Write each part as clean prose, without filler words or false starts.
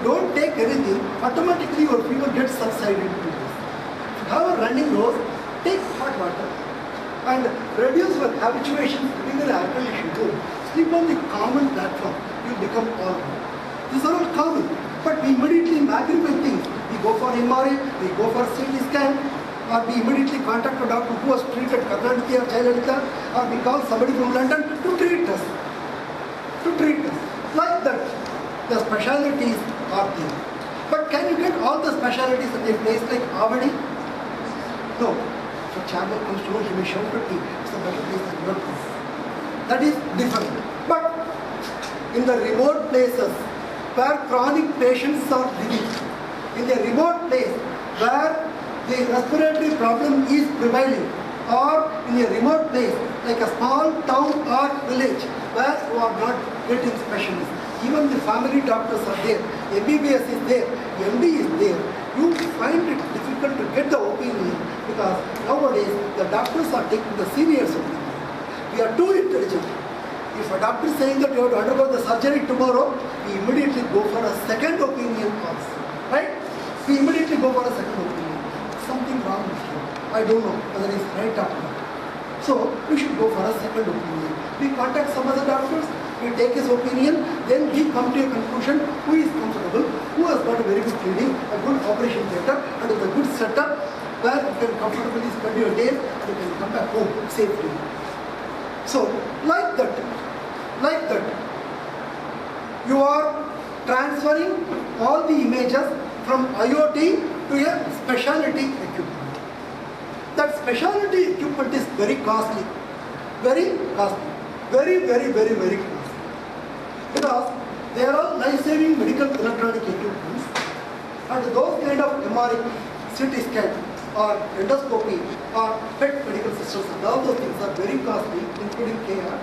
don't take anything, automatically your fever gets subsided to this. If you have a running nose, take hot water and reduce your habituation living in an air conditioned room. Sleep on the common platform, you become all right. These are all common, but we immediately magnify things. We go for MRI, we go for CT scan, or we immediately contact a doctor who has treated Karnataka or Jayalalitha, or we call somebody from London to treat us. Like that, the specialities are there. But can you get all the specialities in a place like Avadi? No. If a chairman comes to you, he may shout at me, it's a better place than your place. That is different. But in the remote places where chronic patients are living, in the remote place where the respiratory problem is prevailing, or in a remote place like a small town or village where you are not getting specialists, even the family doctors are there, MBBS is there, MD is there, you find it difficult to get the opinion because nowadays the doctors are taking the seniors opinion. We are too intelligent. If a doctor is saying that you have to undergo the surgery tomorrow, we immediately go for a second opinion also. Right? We immediately go for a second opinion. Something wrong with you. I don't know whether it's right or not. So we should go for a second opinion. We contact some other doctors, we take his opinion, then we come to a conclusion who is comfortable, who has got a very good training, a good operation theatre, and with a good setup where you can comfortably spend your days and you can come back home safely. So, like that, you are transferring all the images from IoT to a specialty equipment. That specialty equipment is very costly, very costly, very costly. Because they are all life-saving medical electronic equipments, and those kind of MRI, CT scan, or endoscopy, or PET medical systems, and all those things are very costly, including KR,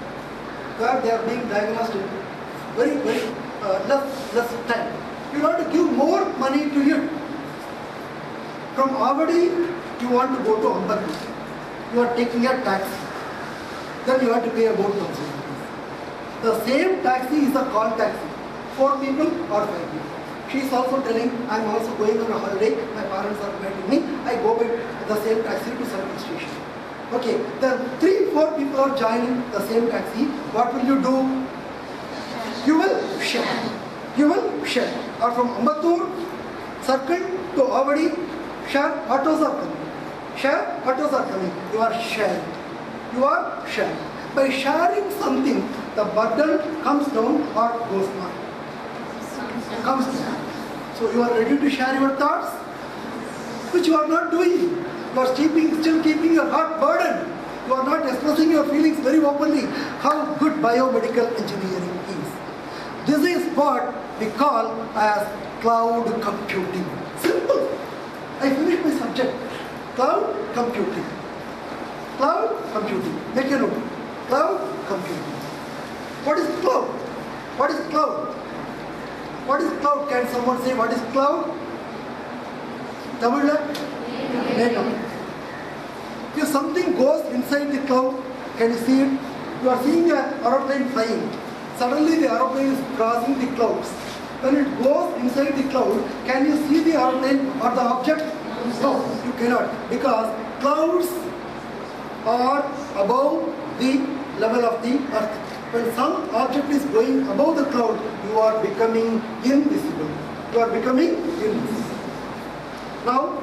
where they are being diagnosed in very less time. You have to give more money to it. From Avadi, you want to go to Ambattur. You are taking a taxi. Then you have to pay about 1,000 rupees. The same taxi is a call taxi. 4 people or 5 people. She is also telling, I am also going on a holiday, my parents are inviting me, I go with the same taxi to service station. Okay, then 3-4 people are joining the same taxi. What will you do? You will share. You will share. Or from Ambattur circle to Avadi, share autos are coming. Share autos are coming. You are sharing. You are sharing. By sharing something, the burden comes down or goes down. Comes down. So you are ready to share your thoughts, which you are not doing. You are still keeping your heart burdened. You are not expressing your feelings very openly. How good biomedical engineering is. This is what we call as cloud computing. Simple. I finished my subject. Cloud computing. Cloud computing. Make a note. Cloud computing. What is cloud? What is cloud? What is cloud? Can someone say what is cloud? Tamil? If something goes inside the cloud, can you see it? You are seeing an aeroplane flying. Suddenly the aeroplane is crossing the clouds. When it goes inside the cloud, can you see the aeroplane or the object? No, you cannot. Because clouds are above the level of the earth. When some object is going above the cloud, you are becoming invisible. You are becoming invisible. Now,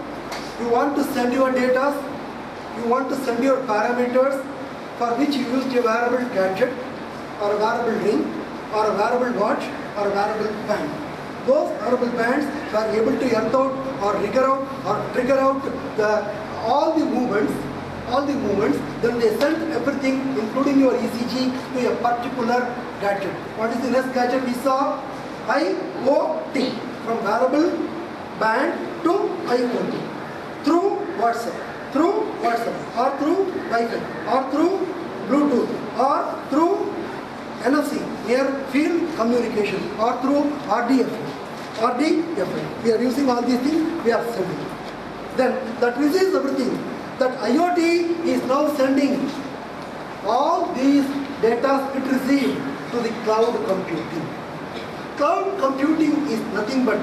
you want to send your data, you want to send your parameters for which you used a wearable gadget, or a wearable ring, or a wearable watch, or a wearable band. Those wearable bands are able to earth out or trigger out all the movements, then they send everything, including your ECG, to a particular gadget. What is the next gadget we saw? IoT. From wearable band to IoT. Through WhatsApp, or through Wi-Fi, or through Bluetooth, or through NFC, near field communication, or through RDFI. We are using all these things, we are sending. Then that receives everything. That IoT is now sending all these data it received to the cloud computing. Cloud computing is nothing but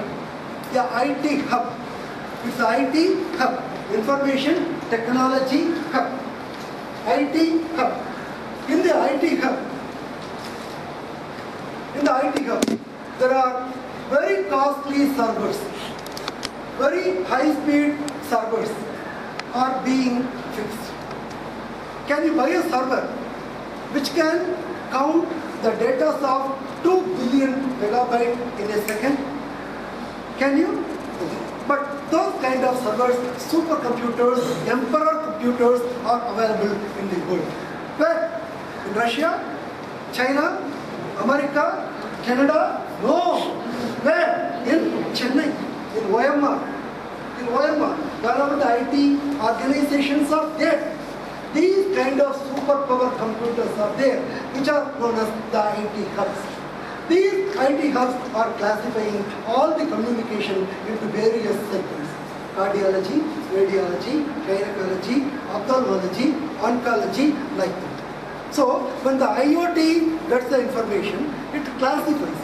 the IT hub. It's the IT hub, information technology hub. IT hub. In the IT hub, there are very costly servers, very high-speed servers are being fixed. Can you buy a server which can count the data of 2 billion megabytes in a second? Can you? But those kind of servers, supercomputers, emperor computers are available in the world. Where? In Russia, China, America, Canada? No. Where? In Chennai, in OMR, wherever the IT organizations are there. These kind of superpower computers are there, which are known as the IT hubs. These IT hubs are classifying all the communication into various segments: cardiology, radiology, gynecology, ophthalmology, oncology, like that. So, when the IoT gets the information, it classifies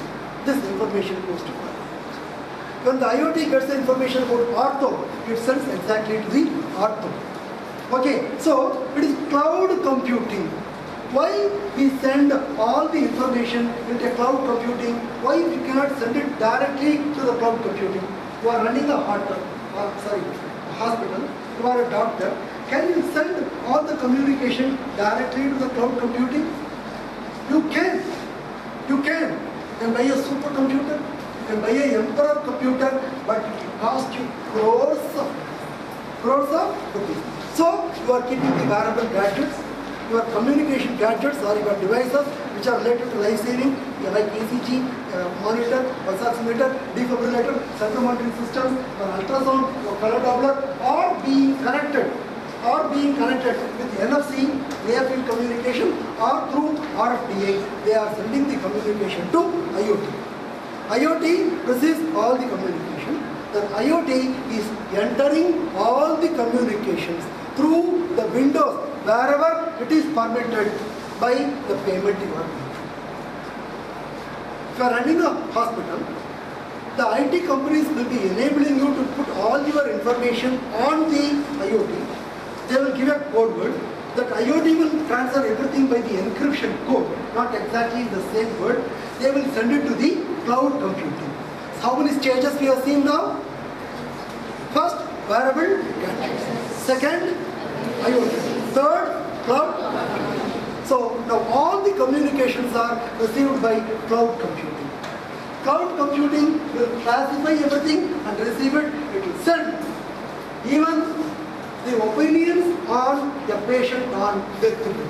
this information goes to cardiology. When the IoT gets the information about ortho, it sends exactly to the ortho. Okay, so it is cloud computing. Why we send all the information into cloud computing? Why we cannot send it directly to the cloud computing? You are running a hospital, you are a doctor. Can you send all the communication directly to the cloud computing? You can. You can. You can buy a supercomputer, you can buy a emperor computer, but it will cost you crores of rupees. So you are keeping the wearable gadgets, your communication gadgets or your devices which are related to life saving, like ECG, monitor, pulse oximeter, defibrillator, central monitoring systems, or ultrasound, or color Doppler, are being connected with NFC, near field communication, or through RFDA. They are sending the communication to IoT. IoT receives all the communication. The IoT is entering all the communications through the windows wherever it is permitted by the payment you are making. If you are running a hospital, the IT companies will be enabling you to put all your information on the IoT. They will give a code word. That IoT will transfer everything by the encryption code, not exactly the same word. They will send it to the cloud computing. How many stages we have seen now? First, wearable gadgets. Second, IoT. Third, cloud. So now all the communications are received by cloud computing. Cloud computing will classify everything and receive it. It will send even the opinions on the patient on deathbed.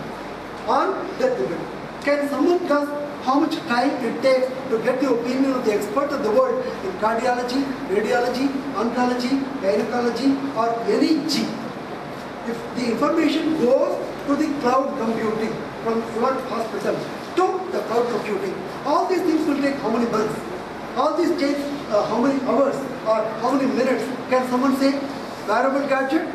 Can someone guess how much time it takes to get the opinion of the expert of the world in cardiology, radiology, oncology, gynecology, or any G? If the information goes to the cloud computing from your hospital to the cloud computing, all these things will take how many months? All these takes how many hours or how many minutes? Can someone say wearable gadget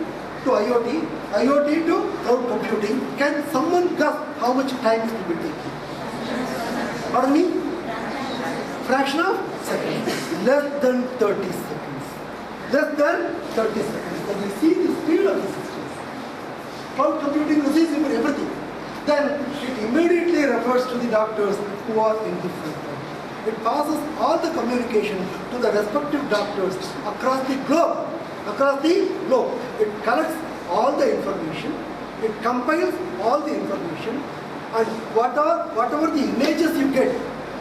to IoT, IoT to cloud computing? Can someone guess how much time it will be taking? Pardon me? Fraction of seconds. Less than 30 seconds. Less than 30 seconds. When you see the speed of the systems, cloud computing receives everything. Then it immediately refers to the doctors who are in the front line. It passes all the communication to the respective doctors across the globe. It collects all the information. It compiles all the information. And whatever the images you get,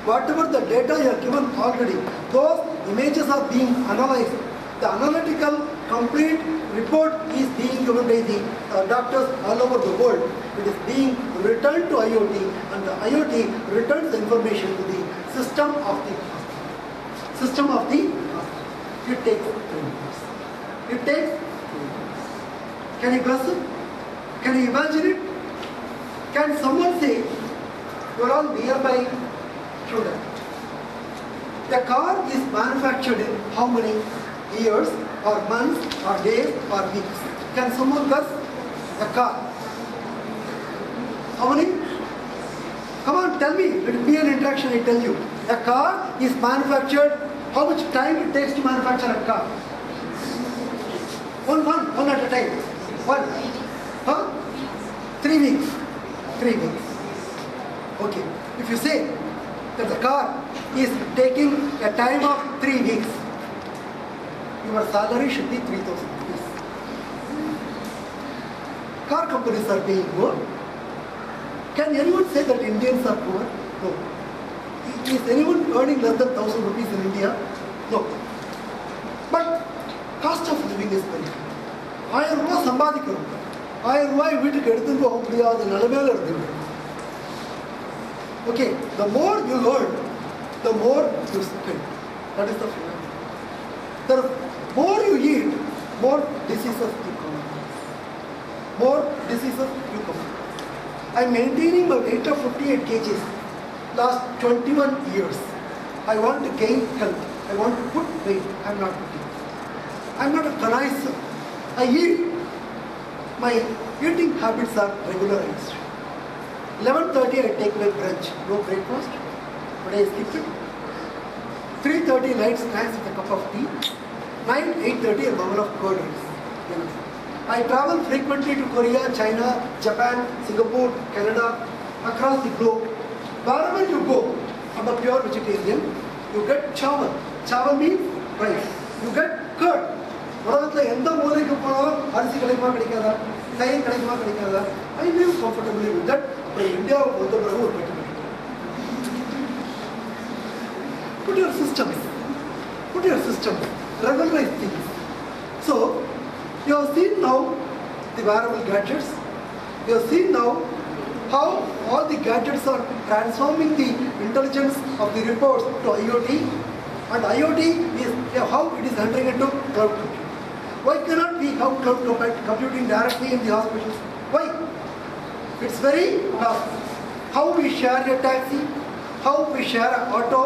whatever the data you are given already, those images are being analyzed. The analytical complete report is being given by the doctors all over the world. It is being returned to IoT, and the IoT returns the information to the system of the hospital. It takes 3 years. Can you guess it? Can you imagine it? Can someone say, you are all nearby children? The car is manufactured in how many years, or months, or days, or weeks? Can someone guess? A car. How many? Come on, tell me. Let it be an interaction, I tell you. A car is manufactured, how much time it takes to manufacture a car? One at a time. One. Huh? 3 weeks. 3 weeks. Okay. If you say that the car is taking a time of 3 weeks, your salary should be 3,000 rupees. Car companies are paying more. Can anyone say that Indians are poor? No. Is anyone earning less than 1,000 rupees in India? No. But cost of living is very high. 1000 ரூபாய் சம்பாதிக்கிறோம். 1000 ரூபாய் வீட்டுக்கு எடுத்துட்டு போக முடியாத நிலைமையில இருக்கு. Okay, the more you earn, the more you spend. That is the phenomenon. The more you eat, more diseases you come. More diseases you come. I am maintaining my weight of 58 kgs last 21 years. I want to gain health. I want to put weight. I am not putting. I am not a connoisseur. I eat. My eating habits are regularized. 11:30 I take my brunch, no breakfast, but I skip it. 3:30 light snacks with a cup of tea. 8:30 a bowl of curd rice. I travel frequently to Korea, China, Japan, Singapore, Canada, across the globe. Wherever you go, I'm a pure vegetarian. You get chawal. Chawal means rice. You get curd. உலகத்தில் எந்த மூலைக்கு போனாலும் அரிசி கிடைக்குமா கிடைக்காதா, தயிர் கிடைக்குமா கிடைக்காதா? I live comfortably with that. அப்புறம் இந்தியாவுக்கு வந்த பிறகு ஒரு பெற்று put your system, regularize things. So you have seen now the wearable gadgets. You have seen now how all the gadgets are transforming the intelligence of the reports to IoT, and IoT is how it is entering into cloud computing. Why cannot we have cloud computing directly in the hospitals? Why? It's very tough. How we share a taxi, how we share an auto,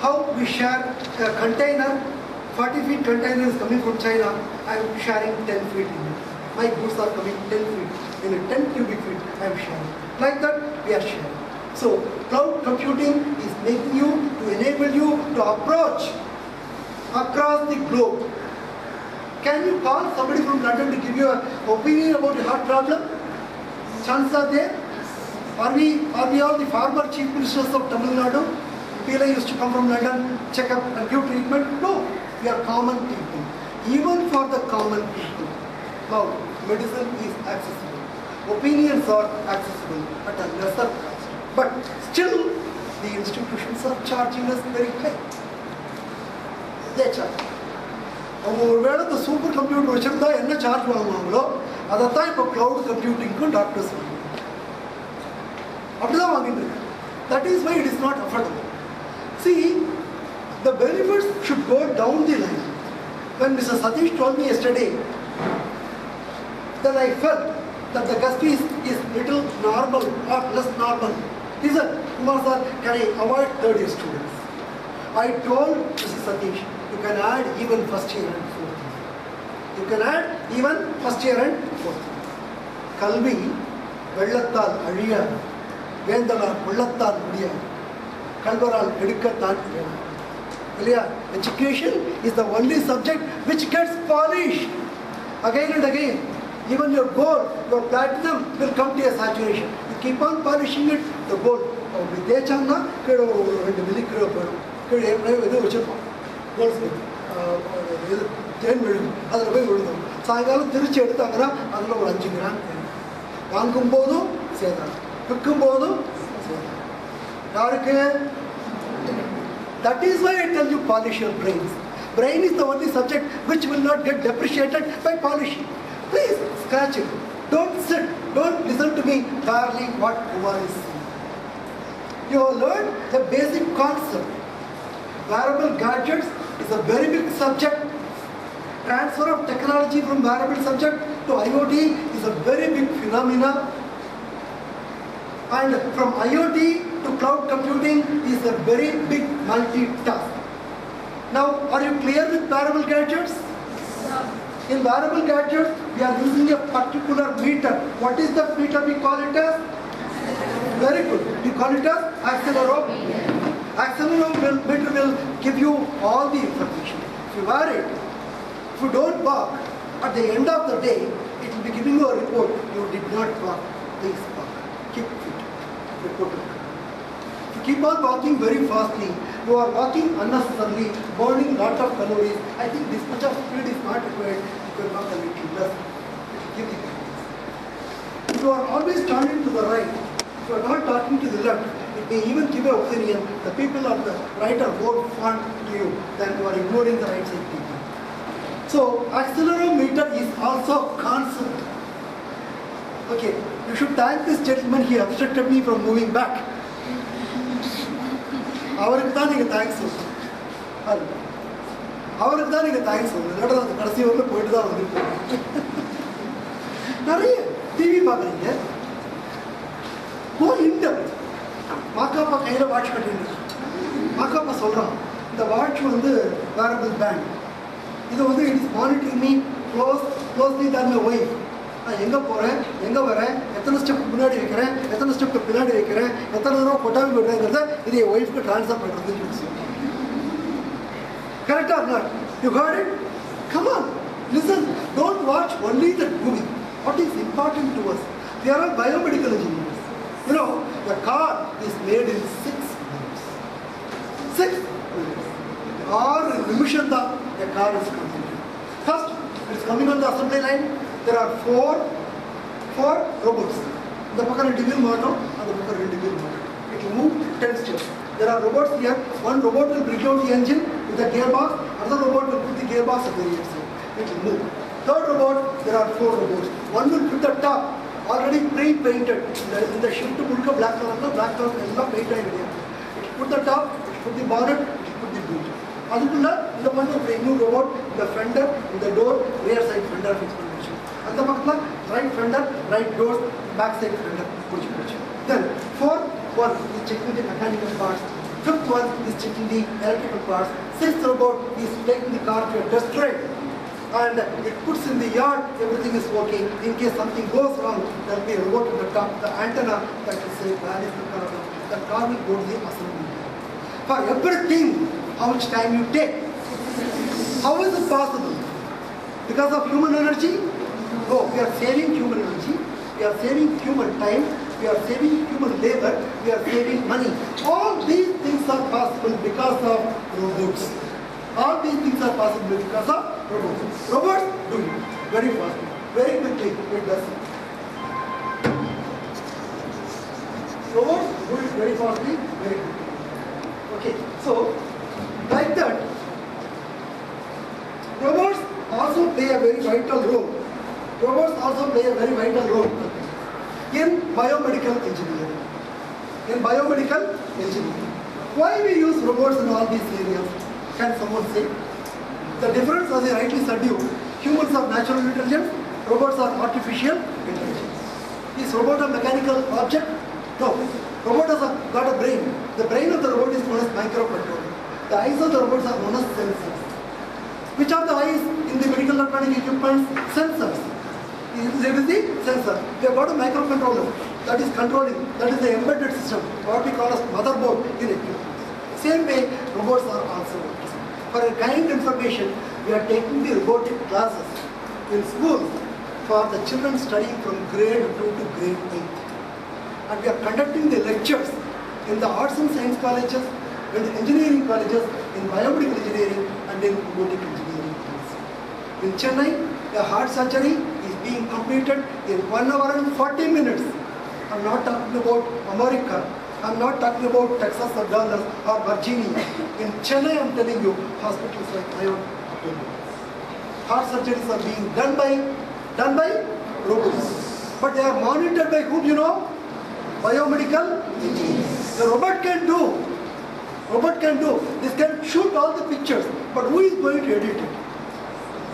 how we share a container. 40 feet container is coming from China. I am sharing 10 feet in it. My goods are coming 10 feet. In a 10 cubic feet, I am sharing. Like that, we are sharing. So, cloud computing is making you, to enable you to approach across the globe. Can you call somebody from London to give you an opinion about a heart problem? Chances are there? Are we all the former chief ministers of Tamil Nadu? People used to come from London, check up and give treatment? No, we are common people. Even for the common people, now medicine is accessible. Opinions are accessible at a lesser cost. But still, the institutions are charging us very high. They charge. அவங்க ஒருவேளை இந்த super computer வச்சுருந்தா என்ன charge வாங்குவாங்களோ அதை தான் இப்போ cloud கம்ப்யூட்டிங்க்கும் doctors வாங்குவாங்க. அப்படிதான் வாங்கிட்டு இருக்கு. That is why it is not affordable. See, the benefits should go down the line. When Mr. Satish told me yesterday, then I felt that the guest is little normal or less normal. He said, Kumar sir, can I avoid third year students? I told Mr. Satish, you can add even first year and fourth year. You can add even first year and fourth year. Kalvi, வெள்ளத்தால் அழியாது, வேந்தலால் உள்ளத்தால் முடியாது, கல்வரால் எடுக்கத்தான் வேணும். இல்லையா? Education is the only subject which gets polished again and again. Even your gold, your platinum will come to a saturation. You keep on polishing it, the gold. அப்படி தேய்ச்சாங்கன்னா கீழே ஒரு 2 milli கீழே போயிடும். கீழே ஏற்கனவே எதுவும் வச்சுருப்போம், கோல்ஸ் இது தேன் விழுகும், அதில் போய் விழுகும். சாயங்காலம் திருச்சி எடுத்தாங்கன்னா அதில் ஒரு 5 கிராம் தேன். வாங்கும் போதும் சேதாரம், விற்கும் போதும் சேதாரம். யாருக்கு? That is why I tell you, polish your brains. Brain is the only subject which will not get depreciated by polishing. Please scratch it. Don't sit. Don't listen to me barely what Kumar is saying. You have learned the basic concept. Wearable gadgets is a very big subject. Transfer of technology from wearable subject to IoT is a very big phenomena. And from IoT to cloud computing is a very big multitask. Now, are you clear with wearable gadgets? In wearable gadgets, we are using a particular meter. What is that meter we call it as? Very good. We call it as accelerometer. Accelerometer will give you all the information. If you wear it, if you don't walk, at the end of the day, it will be giving you a report. You did not walk. Please walk. Keep fit. Report. If you keep on walking very fastly, you are walking unnecessarily, burning lot of calories. I think this much of speed is not required. You can walk a little less. Give the guidance. If you are always turning to the right, if you are not talking to the left, it may even give an opinion. The people on the right are more fond to you than you are ignoring the right side people. So accelerometer is also constant. Okay, you should thank this gentleman. He obstructed me from moving back. அவருக்கு தான் நீங்க thanks சொல்லணும். அவருக்கு தான் நீங்க thanks சொல்லணும். இல்லாட்டா அந்த கடைசி வரல போயிட்டு தான் வந்துருக்கோம். நிறைய டிவி பார்க்குறீங்க. Go in depth. மாக்காப்பா கையில் வாட்ச் கட்டிட்டு மாக்காப்பா சொல்கிறான், இந்த வாட்ச் வந்து வேரபிள் பேண்ட். இது வந்து it is monitoring me closely than my wife. நான் எங்கே போகிறேன், எங்கே வரேன், எத்தனை ஸ்டெப் முன்னாடி வைக்கிறேன், எத்தனை ஸ்டெப் பின்னாடி வைக்கிறேன், எத்தனை தடவை கொட்டாவி விடுறேங்கிறத இது என் ஒய்ஃப்க்கு ட்ரான்ஸ்ஃபர் பண்ணுறதுன்னு சொல்லி. Correct or not? You heard it? Come on, listen. Don't watch only the movie. What is important to us? We are all biomedical engineers. You know, the car is made in 6 minutes. 6 minutes. Or nimishan da the car is completed. First, it's coming on the assembly line. There are four robots. The pakka individual motor and the pakka individual motor. It will move 10 steps. There are robots here. One robot will bring out the engine with the gearbox. Another robot will put the gearbox at the rear side. It will move. Third robot, there are 4 robots. One will put the top, already pre-painted. In the shift to black color painted. It put the top, it put the bonnet, it put the boot. அதுக்குள்ள இந்த மாதிரி ஒரு new robot இந்த fender, இந்த door, rear side fender fix பண்ணி வச்சு. அந்த பக்கத்தில் right fender, right door, back side fender பிடிச்சி. Then fourth one is checking the mechanical parts. Fifth one is checking the electrical parts. Sixth robot is taking the car to a test drive. And it puts in the yard, everything is working. In case something goes wrong, there will be a robot at the top, the antenna that will say where is the car. The car will go to the assembly. For everything, how much time you take? How is it possible? Because of human energy? No, we are saving human energy. We are saving human time. We are saving human labor. We are saving money. All these things are possible because of robots. All these things are possible because of robots. Robots do it very fast, very quickly. It does it. Robots do it very fastly, very quickly. Okay, so like that, robots also play a very vital role. Robots also play a very vital role in biomedical engineering. In biomedical engineering. Why we use robots in all these areas? Can someone say? The difference, as I rightly said you, humans are natural intelligence, robots are artificial intelligence. Is robot a mechanical object? No. Robot has got a brain. The brain of the robot is known as microcontroller. The eyes of the robots are known as sensors. Which are the eyes in the medical electronic equipment? Sensors. It is the sensor. They have got a microcontroller that is controlling, that is the embedded system, what we call as motherboard in equipment. Same way, robots are also working. For a kind information, we are taking the robotic classes in school for the children studying from grade 2 to grade 8. And we are conducting the lectures in the arts and science colleges, in the engineering colleges, in biomedical engineering and in robotic engineering. In Chennai, the heart surgery is being completed in 1 hour and 40 minutes. I'm not talking about America. I'm not talking about Texas or Dallas or Virginia. In Chennai, I'm telling you, hospitals like Ion. Heart surgeries are being done by robots. But they are monitored by whom, you know? Biomedical engineers. The robot can do. This can shoot all the pictures. But who is going to edit it?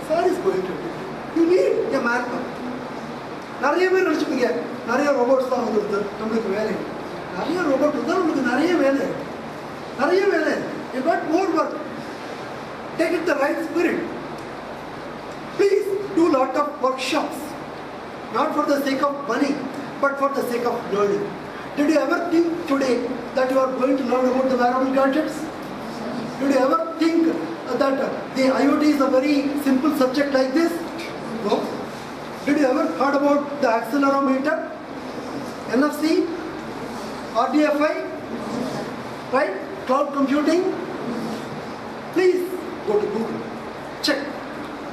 Sir is going to edit it. You need a manpower. நிறைய பேர் நினைச்சுப்பீங்க நிறைய robots தான் வந்துருது நம்மளுக்கு வேலை. நிறைய robot இருந்தால் நம்மளுக்கு நிறைய வேலை. You got more work. Take it the right spirit. Please do a lot of workshops. Not for the sake of money, but for the sake of learning. Did you ever think today that you are going to learn about the wearable gadgets? Did you ever think that the IoT is a very simple subject like this? No. Did you ever heard about the accelerometer, NFC, RDFI, right? Cloud computing? Please go to Google, check.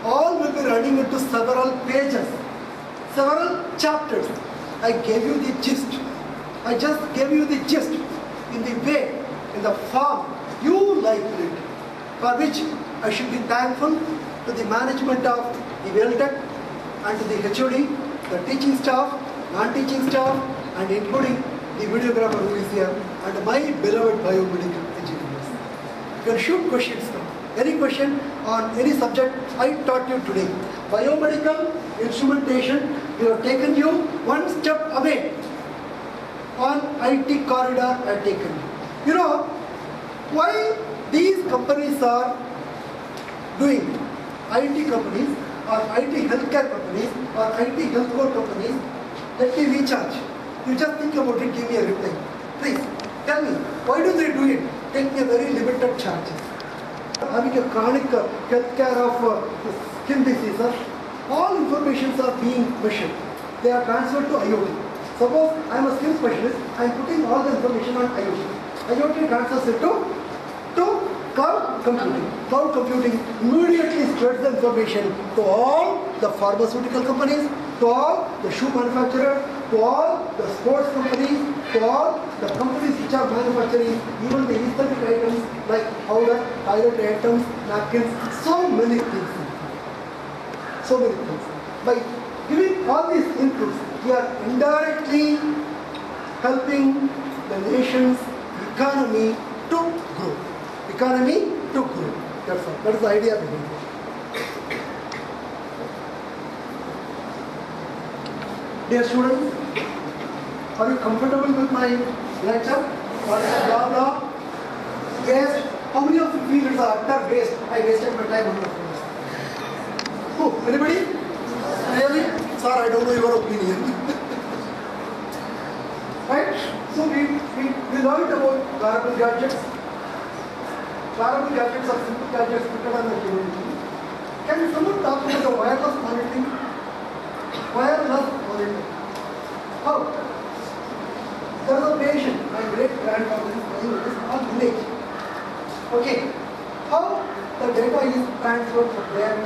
All will be running into several pages, several chapters. I gave you the gist. I just gave you the gist in the way, in the form you liked it, for which I should be thankful to the management of the Veltech and to the HOD, the teaching staff, non-teaching staff, and including the videographer who is here, and my beloved biomedical engineers. You can shoot questions now. Any question on any subject I taught you today. Biomedical instrumentation, we have taken you one step away. On IT corridor I have taken you. You know, why these companies are doing, IT companies or IT healthcare companies or IT healthcare companies, let me recharge. You just think about it, give me a reply. Please, tell me, why do they do it? Take me a very limited charges. Having a chronic healthcare of skin diseases, all informations are being measured. They are transferred to IoT. Suppose I am a skin specialist, I am putting all the information on IoT. IoT transfers it to cloud computing. Cloud computing immediately spreads the information to all the pharmaceutical companies, to all the shoe manufacturers, to all the sports companies, to all the companies which are manufacturing even the aesthetic items like powder, toilet items, napkins, so many things. So many things. By giving all these inputs, we are indirectly helping the nation's economy to grow. Economy to grow. That's all. That is the idea behind it. Dear students, are you comfortable with my lecture? What is blah blah? Waste? How many of you feel it's a utter waste? I wasted my time on this. Who? Anybody? Really? Sir, I don't know your opinion. Right? So we learned about wearable gadgets. Wearable gadgets are simple gadgets put on the community. Can someone talk about the wireless monitoring? Wireless monitoring. How? There is a patient, my great grandfather is playing with this small village. Okay. How the data is transferred from there